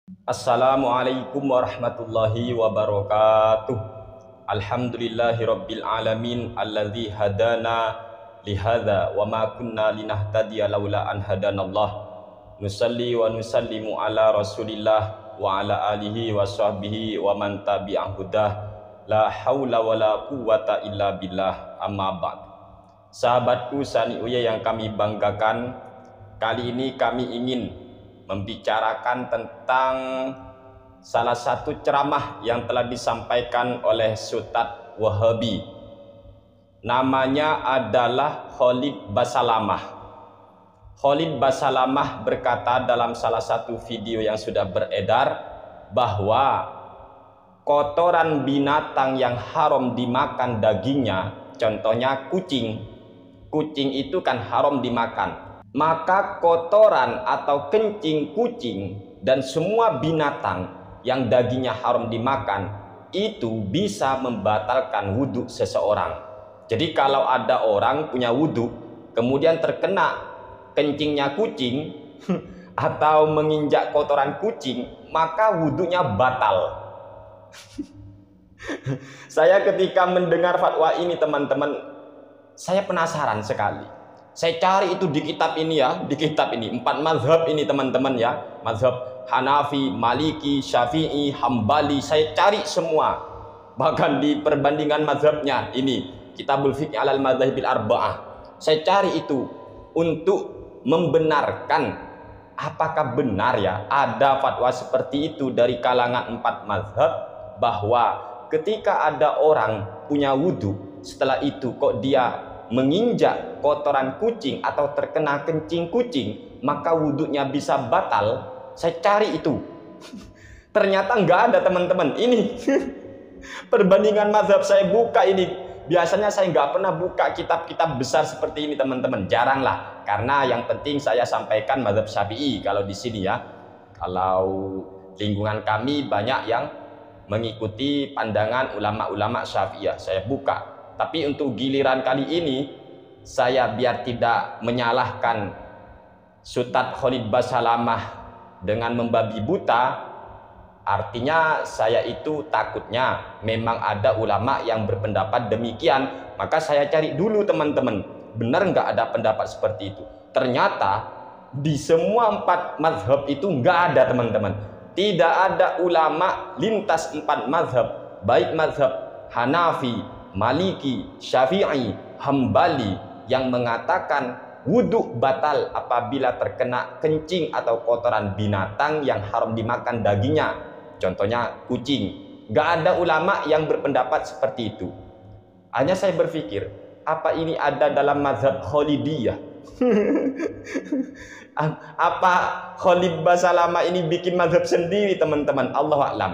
Assalamualaikum warahmatullahi wabarakatuh. Alhamdulillahi rabbil alamin alladzi hadana lihadza wa ma kunna linahtadiya laula an hadanallah. Nusalli wa nusallimu ala Rasulillah wa ala alihi wa sahbihi wa man tabi'ah hudah. La haula wa la quwata illa billah, amma ba'd. Sahabatku sani uya yang kami banggakan, kali ini kami ingin membicarakan tentang salah satu ceramah yang telah disampaikan oleh Ustadz Wahabi. Namanya adalah Khalid Basalamah. Khalid Basalamah berkata dalam salah satu video yang sudah beredar bahwa kotoran binatang yang haram dimakan dagingnya, contohnya kucing. Kucing itu kan haram dimakan. Maka kotoran atau kencing kucing dan semua binatang yang dagingnya haram dimakan itu bisa membatalkan wudhu seseorang. Jadi kalau ada orang punya wudhu kemudian terkena kencingnya kucing atau menginjak kotoran kucing, maka wudhunya batal. Saya ketika mendengar fatwa ini teman-teman, saya penasaran sekali. Saya cari itu di kitab ini ya, di kitab ini 4 mazhab ini teman-teman ya, mazhab Hanafi, Maliki, Syafi'i, Hambali, saya cari semua. Bahkan di perbandingan mazhabnya ini, Kitabul Fiqh 'alal Madzahibil Arba'ah. Saya cari itu untuk membenarkan apakah benar ya ada fatwa seperti itu dari kalangan 4 mazhab bahwa ketika ada orang punya wudhu, setelah itu kok dia menginjak kotoran kucing atau terkena kencing kucing, maka wudhunya bisa batal. Saya cari itu ternyata nggak ada teman-teman. Ini perbandingan mazhab saya buka ini. Biasanya saya nggak pernah buka kitab-kitab besar seperti ini teman-teman, jarang lah, karena yang penting saya sampaikan mazhab Syafi'i kalau di sini ya. Kalau lingkungan kami banyak yang mengikuti pandangan ulama-ulama Syafi'iyah, saya buka. Tapi untuk giliran kali ini, saya biar tidak menyalahkan Ustadz Khalid Basalamah dengan membabi buta, artinya saya itu takutnya memang ada ulama yang berpendapat demikian, maka saya cari dulu teman-teman, benar nggak ada pendapat seperti itu. Ternyata di semua 4 mazhab itu nggak ada teman-teman. Tidak ada ulama lintas 4 mazhab, baik mazhab Hanafi, Maliki, Syafi'i, Hambali, yang mengatakan wudhu batal apabila terkena kencing atau kotoran binatang yang haram dimakan dagingnya, contohnya kucing. Gak ada ulama yang berpendapat seperti itu. Hanya saya berpikir, apa ini ada dalam mazhab Khalidiyah? Apa Khalid Basalamah ini bikin mazhab sendiri teman-teman? Allahu a'lam.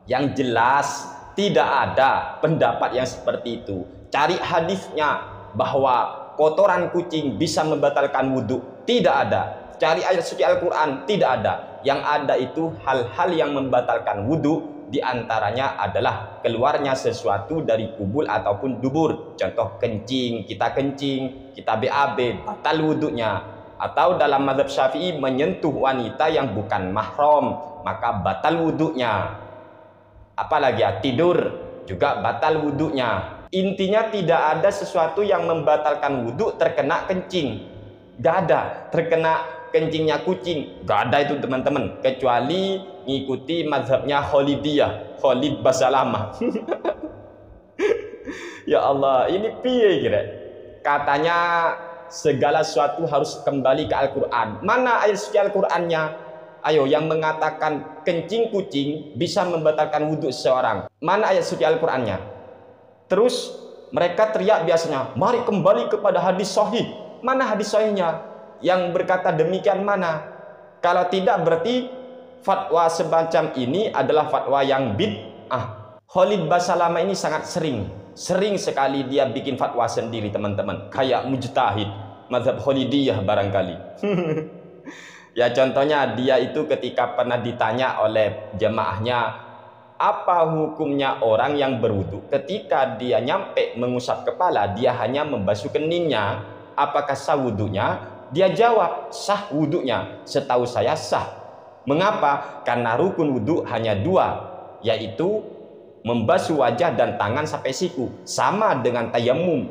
Yang jelas tidak ada pendapat yang seperti itu. Cari hadisnya bahwa kotoran kucing bisa membatalkan wudhu, tidak ada. Cari ayat suci Al-Quran, tidak ada. Yang ada itu hal-hal yang membatalkan wudhu, diantaranya adalah keluarnya sesuatu dari kubul ataupun dubur. Contoh kencing, kita BAB, batal wudhunya. Atau dalam mazhab Syafi'i menyentuh wanita yang bukan mahram, maka batal wudhunya. Apalagi ya, tidur juga batal wudhunya. Intinya tidak ada sesuatu yang membatalkan wudhu terkena kencing. Gak ada. Terkena kencingnya kucing, gak ada itu teman-teman, kecuali ngikuti mazhabnya Khalidiyah, Khalid Basalamah. Ya Allah, ini piye kira? Katanya segala sesuatu harus kembali ke Al-Quran. Mana ayat suci Al-Qurannya? Ayo, yang mengatakan kencing kucing bisa membatalkan wudhu seseorang. Mana ayat suci Al-Qurannya? Terus mereka teriak biasanya, mari kembali kepada hadis sahih. Mana hadis sahihnya? Yang berkata demikian mana? Kalau tidak, berarti fatwa semacam ini adalah fatwa yang bid'ah. Khalid Basalamah ini sangat sering sekali dia bikin fatwa sendiri teman-teman. Kayak mujtahid, mazhab Khalidiyah barangkali. Ya contohnya dia itu ketika pernah ditanya oleh jemaahnya, apa hukumnya orang yang berwudu ketika dia nyampe mengusap kepala dia hanya membasuh keningnya, apakah sah wudunya? Dia jawab sah wudunya, setahu saya sah. Mengapa? Karena rukun wudhu hanya dua, yaitu membasuh wajah dan tangan sampai siku, sama dengan tayamum.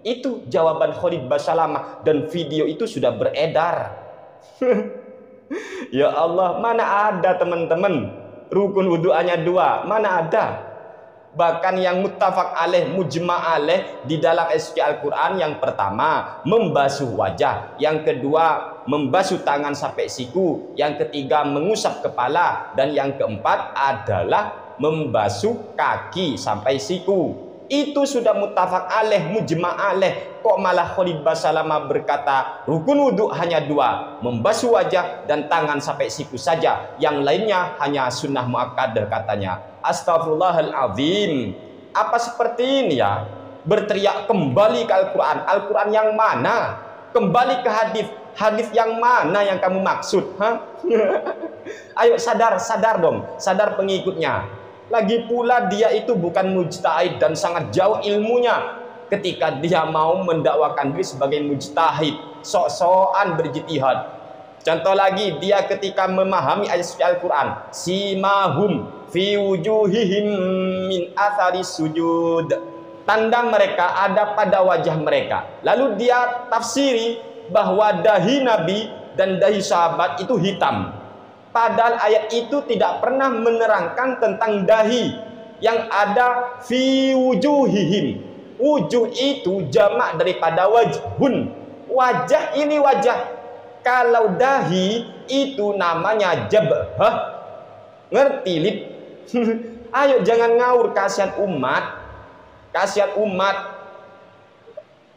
Itu jawaban Khalid Basalamah, dan video itu sudah beredar. Ya Allah, mana ada teman-teman rukun wudhu hanya dua, mana ada. Bahkan yang muttafaq alaih, mujma' alaih di dalam SQ Al-Quran, yang pertama membasuh wajah, yang kedua membasuh tangan sampai siku, yang ketiga mengusap kepala, dan yang keempat adalah membasuh kaki sampai siku. Itu sudah muttafaq alaih, mujma' alaih. Kok malah Khalid Basalamah berkata rukun wudhu hanya dua, membasuh wajah dan tangan sampai siku saja, yang lainnya hanya sunnah muakkadah katanya. Astagfirullahaladzim. Apa seperti ini ya? Berteriak kembali ke Al-Quran. Al-Quran yang mana? Kembali ke hadis. Hadis yang mana yang kamu maksud? Ayo sadar dong, sadar pengikutnya. Lagi pula dia itu bukan mujtahid dan sangat jauh ilmunya. Ketika dia mau mendakwakan diri sebagai mujtahid, sok-sokan berjitihad. Contoh lagi, dia ketika memahami ayat suci Al-Quran, simahum fi wujuhihim min athari sujud. Tanda mereka ada pada wajah mereka. Lalu dia tafsiri bahwa dahi Nabi dan dahi sahabat itu hitam. Padahal ayat itu tidak pernah menerangkan tentang dahi. Yang ada fi wujuhihim. Wujuh itu jamak daripada wajhun. Wajah ini wajah. Kalau dahi itu namanya jabhah. Ngerti lip? Ayo jangan ngawur, kasihan umat. Kasihan umat.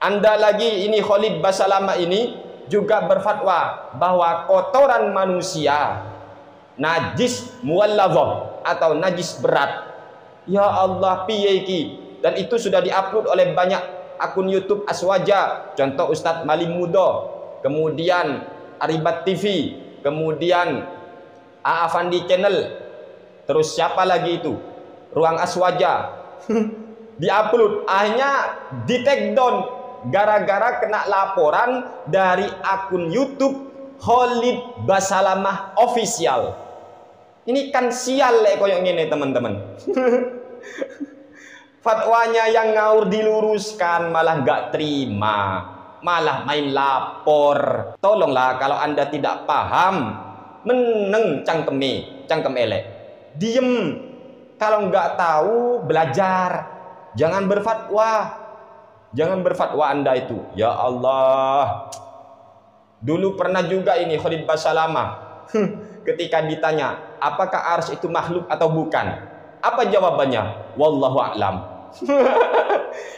Anda lagi ini Khalid Basalamah ini juga berfatwa bahwa kotoran manusia najis muwalladhah atau najis berat. Ya Allah, piye iki? Dan itu sudah diupload oleh banyak akun YouTube Aswaja. Contoh Ustadz Malim Mudo, kemudian Aribat TV, kemudian Aafandi Channel, terus siapa lagi itu? Ruang Aswaja. Diupload, akhirnya di take down gara-gara kena laporan dari akun YouTube Khalid Basalamah Official. Ini kan sial koyok ngene teman-teman. Fatwanya yang ngawur diluruskan malah nggak terima, malah main lapor. Tolonglah kalau Anda tidak paham, meneng cangkem elek, diem. Kalau nggak tahu belajar, jangan berfatwa. Jangan berfatwa Anda itu. Ya Allah. Dulu pernah juga ini Khalid Basalamah ketika ditanya apakah arsy itu makhluk atau bukan, apa jawabannya? Wallahu a'lam.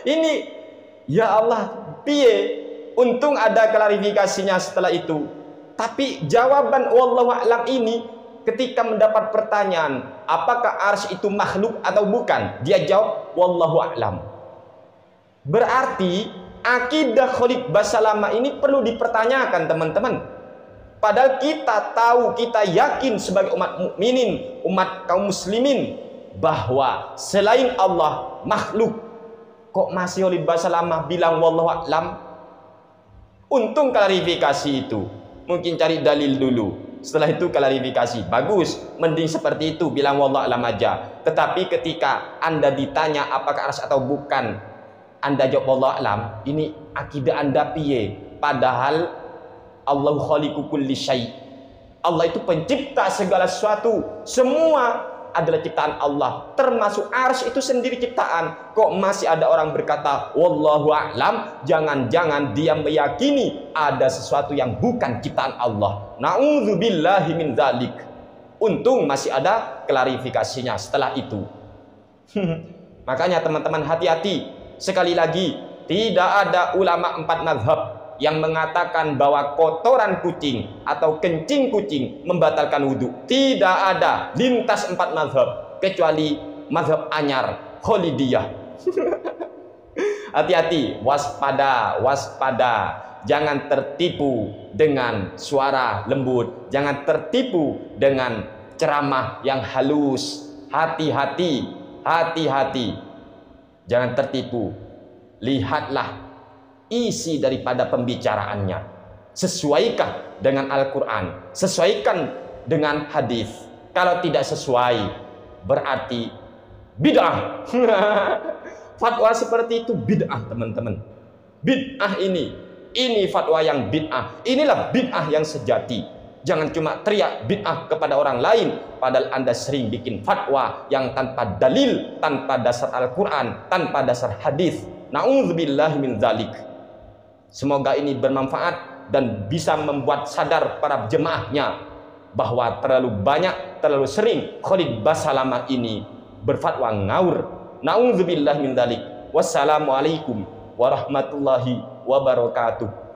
Ini ya Allah, piye? Untung ada klarifikasinya setelah itu. Tapi jawaban wallahu a'lam ini ketika mendapat pertanyaan apakah arsy itu makhluk atau bukan, dia jawab wallahu a'lam. Berarti akidah Khalid Basalamah ini perlu dipertanyakan teman-teman. Padahal kita tahu, kita yakin sebagai umat mukminin, umat kaum muslimin, bahwa selain Allah makhluk. Kok masih Khalid Basalamah bilang wallahu a'lam? Untung klarifikasi itu. Mungkin cari dalil dulu, setelah itu klarifikasi. Bagus, mending seperti itu, bilang wallahu a'lam aja. Tetapi ketika Anda ditanya apakah arsy atau bukan, Anda jawab wallahu a'lam, ini akidah Anda piye? Padahal Allahu khaliqu kulli syai'. Allah itu pencipta segala sesuatu. Semua adalah ciptaan Allah, termasuk arsy itu sendiri ciptaan. Kok masih ada orang berkata wallahu a'lam? Jangan-jangan dia meyakini ada sesuatu yang bukan ciptaan Allah. Na'udzubillahi min dzalik. Untung masih ada klarifikasinya setelah itu. Makanya teman-teman hati-hati. Sekali lagi, tidak ada ulama 4 mazhab yang mengatakan bahwa kotoran kucing atau kencing kucing membatalkan wudhu. Tidak ada, lintas 4 mazhab kecuali mazhab anyar Khalidiyah. Hati-hati, waspada, waspada. Jangan tertipu dengan suara lembut, jangan tertipu dengan ceramah yang halus. Hati-hati, hati-hati, jangan tertipu. Lihatlah isi daripada pembicaraannya, sesuaikan dengan Al-Quran, sesuaikan dengan hadis. Kalau tidak sesuai, berarti bid'ah. Fatwa seperti itu bid'ah, teman-teman. Bid'ah ini fatwa yang bid'ah. Inilah bid'ah yang sejati. Jangan cuma teriak bid'ah kepada orang lain, padahal Anda sering bikin fatwa yang tanpa dalil, tanpa dasar Al-Quran, tanpa dasar hadis. Na'udzubillahi min dzalik. Semoga ini bermanfaat dan bisa membuat sadar para jemaahnya bahwa terlalu banyak, terlalu sering Khalid Basalamah ini berfatwa ngawur. Na'udzubillahi min dzalik. Wassalamualaikum warahmatullahi wabarakatuh.